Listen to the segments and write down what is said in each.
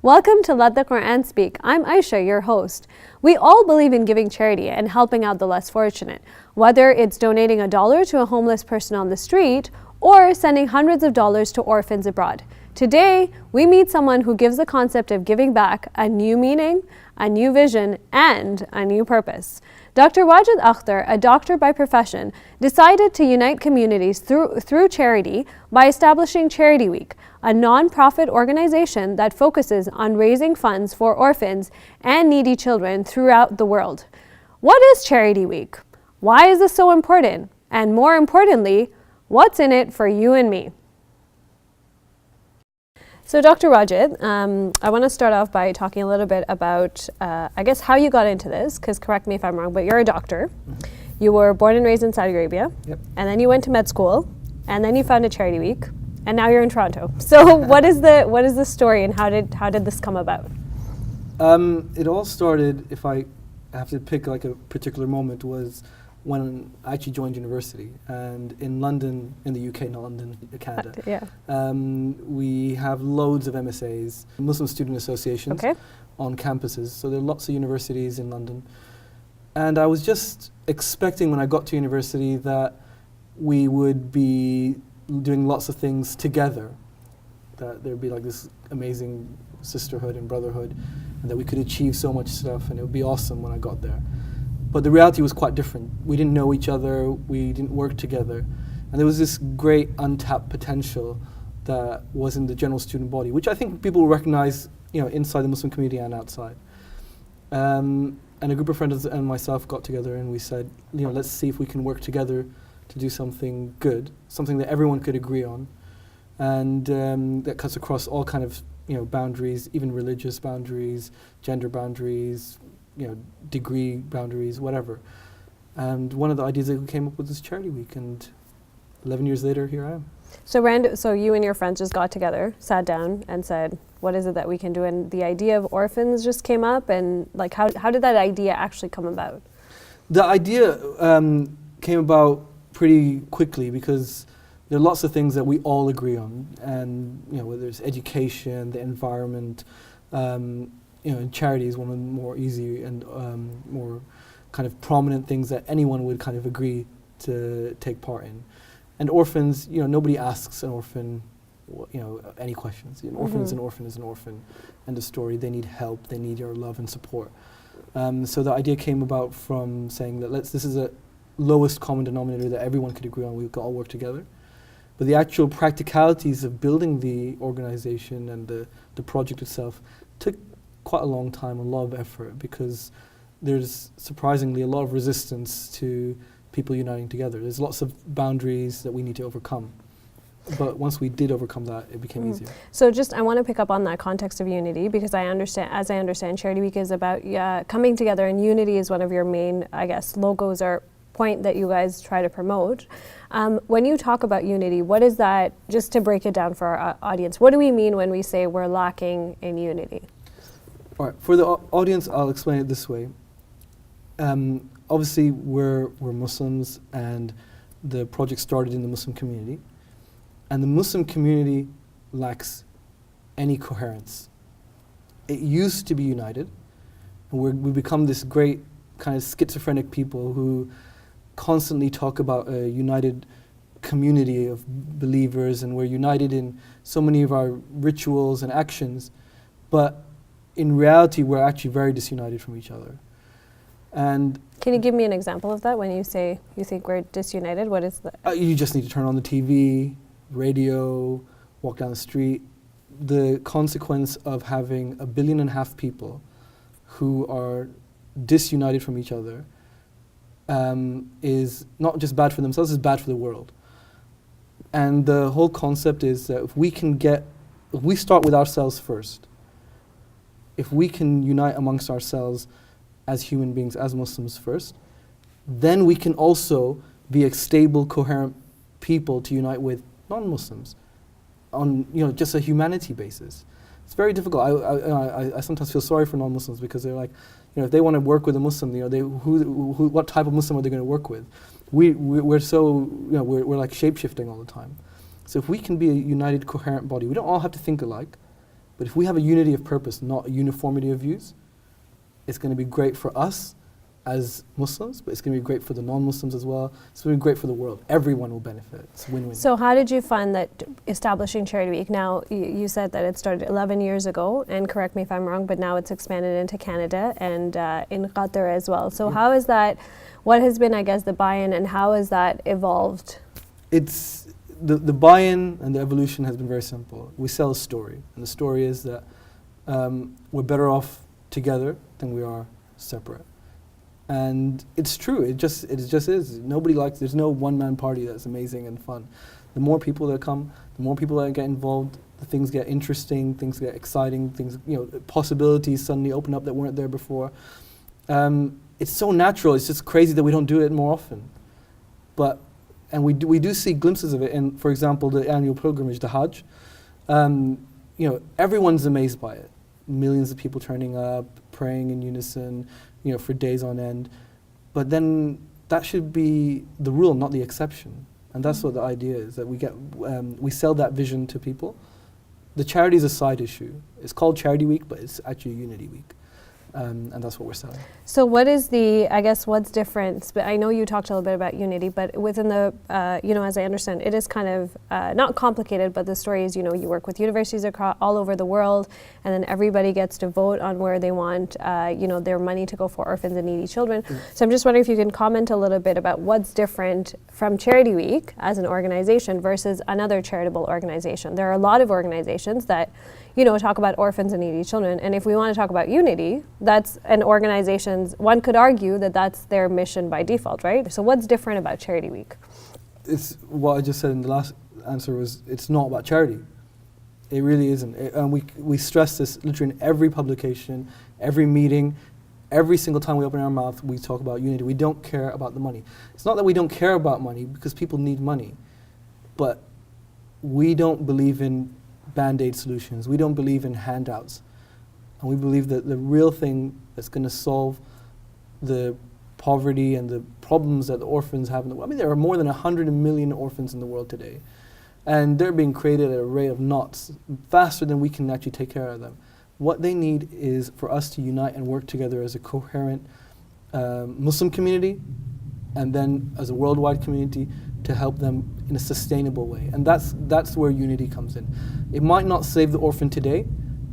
Welcome to Let the Quran Speak. I'm Aisha, your host. We all believe in giving charity and helping out the less fortunate, whether it's donating $1 to a homeless person on the street or sending hundreds of dollars to orphans abroad. Today, we meet someone who gives the concept of giving back a new meaning, a new vision, and a new purpose. Dr. Wajid Akhter, a doctor by profession, decided to unite communities through charity by establishing CharityWeek, a non-profit organization that focuses on raising funds for orphans and needy children throughout the world. What is Charity Week? Why is this so important? And more importantly, what's in it for you and me? So Dr. Wajid, I want to start off by talking a little bit about, I guess, how you got into this, because correct me if I'm wrong, but you're a doctor. Mm-hmm. You were born and raised in Saudi Arabia, yep. And then you went to med school, and then you founded Charity Week, and now you're in Toronto. So what is the story, and how did this come about? It all started, if I have to pick like a particular moment, was when I actually joined university, and in London, in the UK, not London, Canada, we have loads of MSAs, Muslim Student Associations, on campuses. So there are lots of universities in London. And I was just expecting when I got to university that we would be doing lots of things together, that there would be like this amazing sisterhood and brotherhood, and that we could achieve so much stuff, and it would be awesome when I got there. But the reality was quite different. We didn't know each other, we didn't work together, and there was this great untapped potential that was in the general student body, which I think people recognize, inside the Muslim community and outside. And a group of friends and myself got together and we said, let's see if we can work together to do something good, something that everyone could agree on, and that cuts across all kind of boundaries, even religious boundaries, gender boundaries, degree boundaries, whatever. And one of the ideas that we came up with was Charity Week, and 11 years later, here I am. So you and your friends just got together, sat down, and said, what is it that we can do? And the idea of orphans just came up, and like, how did that idea actually come about? The idea came about pretty quickly because there are lots of things that we all agree on, and whether it's education, the environment, and charity is one of the more easy and more kind of prominent things that anyone would kind of agree to take part in. And orphans, nobody asks an orphan, any questions. An orphan is an orphan is an orphan. End of story. They need help. They need your love and support. So the idea came about from saying that this is a lowest common denominator that everyone could agree on. We could all work together. But the actual practicalities of building the organization and the project itself took quite a long time, a lot of effort, because there's surprisingly a lot of resistance to people uniting together. There's lots of boundaries that we need to overcome. But once we did overcome that, it became easier. So I want to pick up on that context of unity, because as I understand, Charity Week is about coming together, and unity is one of your main, I guess, logos or point that you guys try to promote. When you talk about unity, what is that, just to break it down for our audience, what do we mean when we say we're lacking in unity? All right, for the audience, I'll explain it this way. Obviously, we're Muslims, and the project started in the Muslim community. And the Muslim community lacks any coherence. It used to be united, and we've become this great kind of schizophrenic people who constantly talk about a united community of believers, and we're united in so many of our rituals and actions, but in reality, we're actually very disunited from each other. And can you give me an example of that when you say you think we're disunited? What is that? You just need to turn on the TV, radio, walk down the street. The consequence of having 1.5 billion people who are disunited from each other is not just bad for themselves, it's bad for the world. And the whole concept is that if we start with ourselves first, if we can unite amongst ourselves as human beings, as Muslims first, then we can also be a stable, coherent people to unite with non-Muslims on just a humanity basis. It's very difficult. I sometimes feel sorry for non-Muslims, because they're like, if they want to work with a Muslim, what type of Muslim are they going to work with? We're so, we're like shape-shifting all the time. So if we can be a united, coherent body, we don't all have to think alike, But if we have a unity of purpose, not a uniformity of views, it's going to be great for us as Muslims, but it's going to be great for the non-Muslims as well. It's going to be great for the world. Everyone will benefit. It's win-win. So how did you find that establishing Charity Week? Now, you said that it started 11 years ago, and correct me if I'm wrong, but now it's expanded into Canada and in Akhter as well. So how is that, what has been, I guess, the buy-in, and how has that evolved? It's, the buy-in and the evolution has been very simple. We sell a story, and the story is that we're better off together than we are separate. And it's true, it just is. Nobody likes, there's no one-man party that's amazing and fun. The more people that come, the more people that get involved, the things get interesting, things get exciting, things, possibilities suddenly open up that weren't there before. It's so natural, it's just crazy that we don't do it more often. And we do see glimpses of it in, for example, the annual pilgrimage, the Hajj. Everyone's amazed by it. Millions of people turning up, praying in unison, for days on end. But then that should be the rule, not the exception. And that's what the idea is, that we sell that vision to people. The charity is a side issue. It's called Charity Week, but it's actually Unity Week. And that's what we're selling. So what is what's different? But I know you talked a little bit about unity, but within the, as I understand, it is kind of not complicated, but the story is, you work with universities all over the world, and then everybody gets to vote on where they want, their money to go for orphans and needy children. So I'm just wondering if you can comment a little bit about what's different from Charity Week as an organization versus another charitable organization. There are a lot of organizations that, talk about orphans and needy children. And if we want to talk about unity, that's an organization's, one could argue that that's their mission by default, right? So what's different about Charity Week? It's what I just said in the last answer was, it's not about charity. It really isn't. And we stress this literally in every publication, every meeting, every single time we open our mouth, we talk about unity. We don't care about the money. It's not that we don't care about money, because people need money, but we don't believe in Band-Aid solutions. We don't believe in handouts. And we believe that the real thing that's going to solve the poverty and the problems that the orphans have in the world. I mean, there are more than 100 million orphans in the world today. And they're being created at a rate of knots, faster than we can actually take care of them. What they need is for us to unite and work together as a coherent Muslim community, and then as a worldwide community, to help them in a sustainable way. And that's where unity comes in. It might not save the orphan today,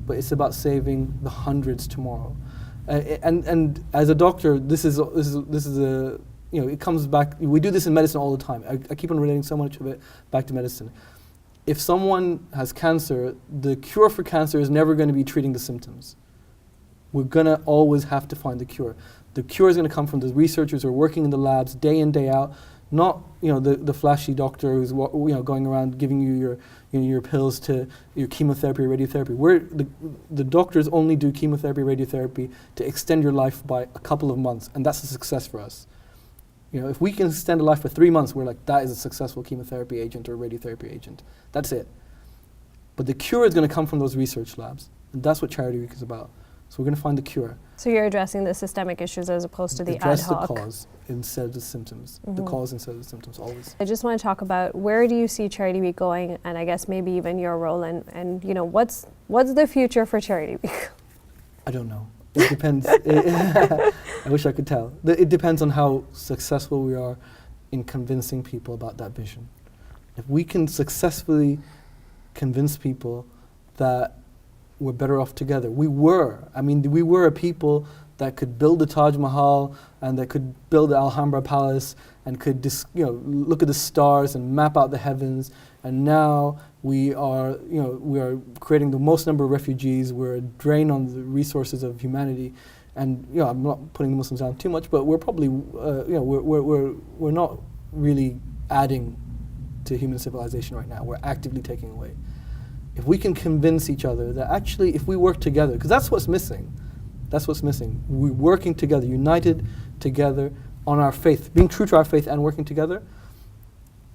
but it's about saving the hundreds tomorrow. And as a doctor, this is a, it comes back, we do this in medicine all the time. I keep on relating so much of it back to medicine. If someone has cancer, the cure for cancer is never going to be treating the symptoms. We're going to always have to find the cure. The cure is going to come from the researchers who are working in the labs day in, day out, not the flashy doctor who's going around giving you your pills to your chemotherapy or radiotherapy. The doctors only do chemotherapy, radiotherapy to extend your life by a couple of months, and that's a success for us. If we can extend a life for 3 months, we're like, that is a successful chemotherapy agent or radiotherapy agent. That's it. But the cure is going to come from those research labs, and that's what Charity Week is about. So we're going to find the cure. So you're addressing the systemic issues as opposed to the ad hoc. Address the cause instead of the symptoms. The cause instead of the symptoms, always. I just want to talk about, where do you see Charity Week going, and I guess maybe even your role, and what's the future for Charity Week? I don't know. It depends. I wish I could tell. It depends on how successful we are in convincing people about that vision. If we can successfully convince people that we're better off together. We were a people that could build the Taj Mahal and that could build the Alhambra Palace and could look at the stars and map out the heavens. And now we are creating the most number of refugees. We're a drain on the resources of humanity. And I'm not putting the Muslims down too much, but we're probably we're not really adding to human civilization right now. We're actively taking away. If we can convince each other that actually, if we work together, because that's what's missing. That's what's missing. We're working together, united together on our faith, being true to our faith and working together,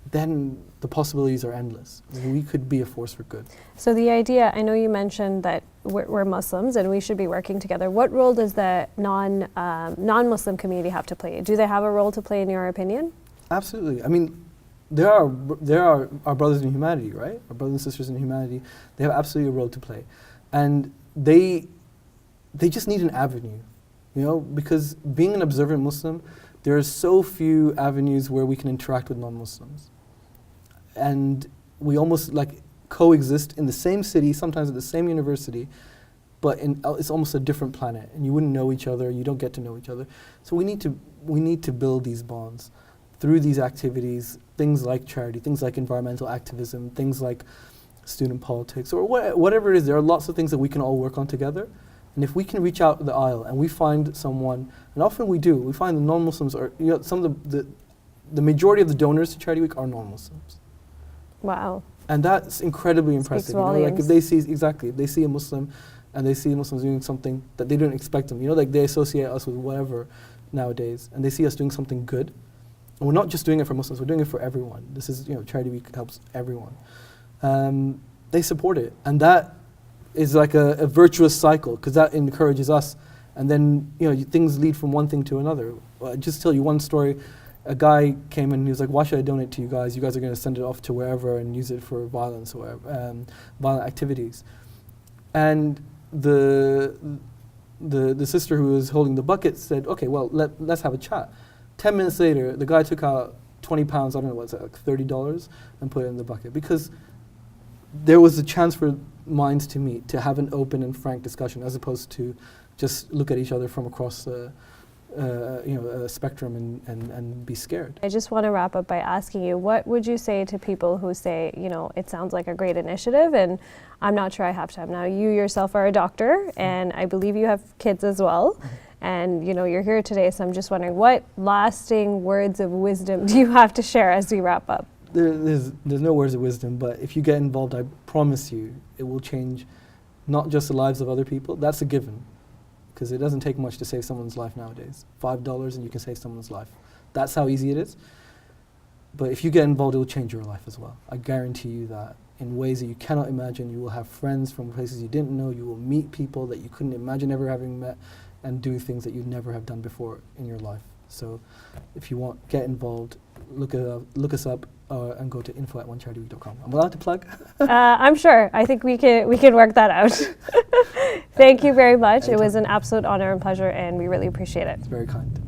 then the possibilities are endless. We could be a force for good. So the idea, I know you mentioned that we're Muslims and we should be working together. What role does the non-Muslim community have to play? Do they have a role to play in your opinion? Absolutely. I mean, there are our brothers in humanity, right? Our brothers and sisters in humanity. They have absolutely a role to play. And they just need an avenue, you know, because being an observant Muslim, there are so few avenues where we can interact with non-Muslims. And we almost like coexist in the same city, sometimes at the same university, but it's almost a different planet, and you wouldn't know each other, you don't get to know each other. So we need to build these bonds through these activities, things like charity, things like environmental activism, things like student politics, or whatever it is. There are lots of things that we can all work on together. And if we can reach out the aisle and we find someone, and often we do, we find the non-Muslims are, you know, some of the majority of the donors to Charity Week are non-Muslims. Wow. And that's incredibly impressive. You know, like if they see a Muslim and they see Muslims doing something that they don't expect them, you know, like they associate us with whatever nowadays, and they see us doing something good. And we're not just doing it for Muslims, we're doing it for everyone. This is, you know, Charity Week helps everyone. They support it. And that is like a virtuous cycle, because that encourages us. And then, you know, things lead from one thing to another. I'll just tell you one story. A guy came in and he was like, why should I donate to you guys? You guys are going to send it off to wherever and use it for violence or violent activities. And the sister who was holding the bucket said, okay, well, let's have a chat. 10 minutes later, the guy took out £20, I don't know, what's that, like $30, and put it in the bucket. Because there was a chance for minds to meet, to have an open and frank discussion, as opposed to just look at each other from across a spectrum and be scared. I just want to wrap up by asking you, what would you say to people who say, you know, it sounds like a great initiative and I'm not sure I have time. Now, you yourself are a doctor, and I believe you have kids as well. And, you know, you're here today, so I'm just wondering, what lasting words of wisdom do you have to share as we wrap up? There's no words of wisdom, but if you get involved, I promise you, it will change not just the lives of other people. That's a given, because it doesn't take much to save someone's life nowadays. $5 and you can save someone's life. That's how easy it is. But if you get involved, it will change your life as well. I guarantee you that in ways that you cannot imagine. You will have friends from places you didn't know. You will meet people that you couldn't imagine ever having met, and do things that you'd never have done before in your life. So if you want, get involved, look us up, and go to info@onecharityweek.com. I'm allowed to plug? I'm sure. I think we can work that out. Thank you very much. Anytime. It was an absolute honor and pleasure, and we really appreciate it. It's very kind.